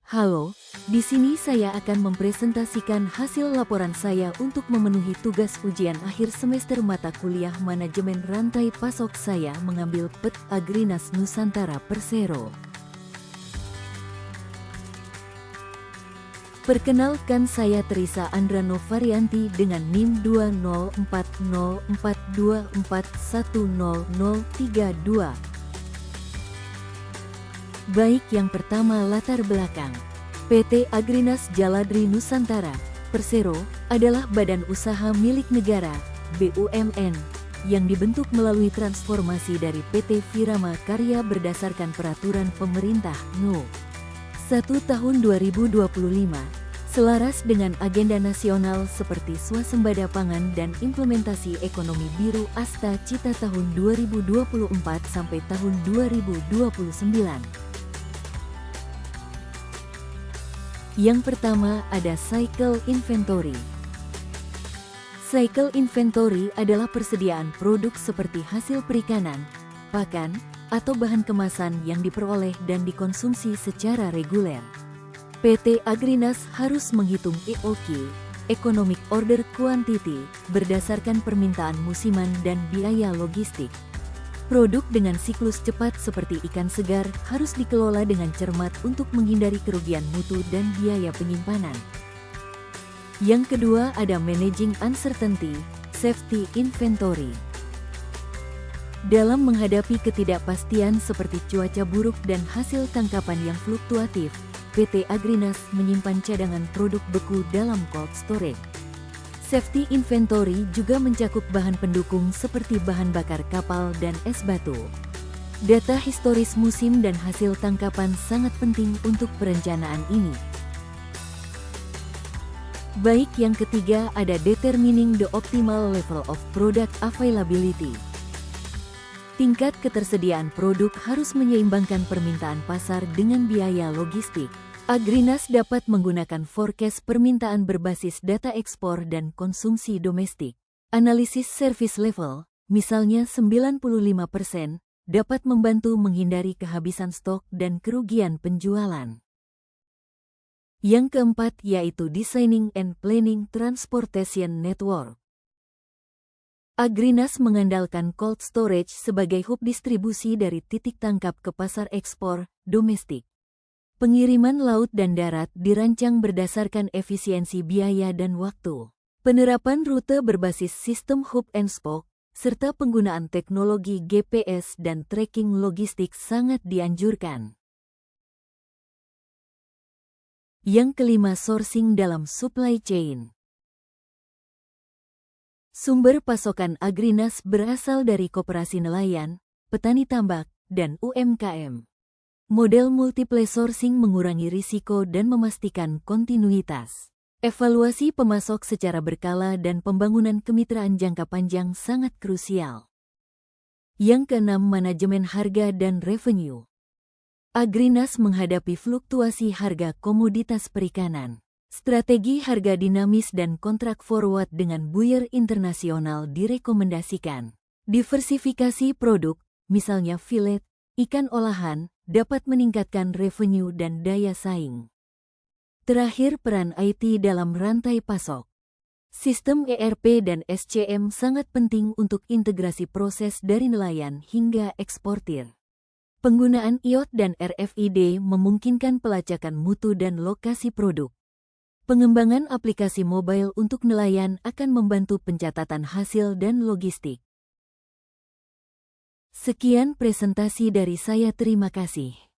Halo, di sini saya akan mempresentasikan hasil laporan saya untuk memenuhi tugas ujian akhir semester mata kuliah manajemen rantai pasok saya mengambil PT Agrinas Nusantara Persero. Perkenalkan, saya Teresa Andra Novarianti dengan NIM 2040424100032. Baik, yang pertama latar belakang. PT Agrinas Jaladri Nusantara Persero adalah badan usaha milik negara (BUMN) yang dibentuk melalui transformasi dari PT Virama Karya berdasarkan peraturan pemerintah No. 1 Tahun 2025, selaras dengan agenda nasional seperti swasembada pangan dan implementasi ekonomi biru Asta Cita tahun 2024 sampai tahun 2029. Yang pertama ada Cycle Inventory. Cycle Inventory adalah persediaan produk seperti hasil perikanan, pakan, atau bahan kemasan yang diperoleh dan dikonsumsi secara reguler. PT Agrinas harus menghitung EOQ, Economic Order Quantity, berdasarkan permintaan musiman dan biaya logistik. Produk dengan siklus cepat seperti ikan segar harus dikelola dengan cermat untuk menghindari kerugian mutu dan biaya penyimpanan. Yang kedua ada Managing Uncertainty, Safety Inventory. Dalam menghadapi ketidakpastian seperti cuaca buruk dan hasil tangkapan yang fluktuatif, PT Agrinas menyimpan cadangan produk beku dalam cold storage. Safety Inventory juga mencakup bahan pendukung seperti bahan bakar kapal dan es batu. Data historis musim dan hasil tangkapan sangat penting untuk perencanaan ini. Baik, yang ketiga ada Determining the Optimal Level of Product Availability. Tingkat ketersediaan produk harus menyeimbangkan permintaan pasar dengan biaya logistik. Agrinas dapat menggunakan forecast permintaan berbasis data ekspor dan konsumsi domestik. Analisis service level, misalnya 95%, dapat membantu menghindari kehabisan stok dan kerugian penjualan. Yang keempat yaitu Designing and Planning Transportation Network. Agrinas mengandalkan cold storage sebagai hub distribusi dari titik tangkap ke pasar ekspor domestik. Pengiriman laut dan darat dirancang berdasarkan efisiensi biaya dan waktu. Penerapan rute berbasis sistem hub and spoke, serta penggunaan teknologi GPS dan tracking logistik sangat dianjurkan. Yang kelima, sourcing dalam supply chain. Sumber pasokan Agrinas berasal dari koperasi nelayan, petani tambak, dan UMKM. Model multiple sourcing mengurangi risiko dan memastikan kontinuitas. Evaluasi pemasok secara berkala dan pembangunan kemitraan jangka panjang sangat krusial. Yang keenam, manajemen harga dan revenue. Agrinas menghadapi fluktuasi harga komoditas perikanan. Strategi harga dinamis dan kontrak forward dengan buyer internasional direkomendasikan. Diversifikasi produk, misalnya filet, ikan olahan, dapat meningkatkan revenue dan daya saing. Terakhir, peran IT dalam rantai pasok. Sistem ERP dan SCM sangat penting untuk integrasi proses dari nelayan hingga eksportir. Penggunaan IoT dan RFID memungkinkan pelacakan mutu dan lokasi produk. Pengembangan aplikasi mobile untuk nelayan akan membantu pencatatan hasil dan logistik. Sekian presentasi dari saya, terima kasih.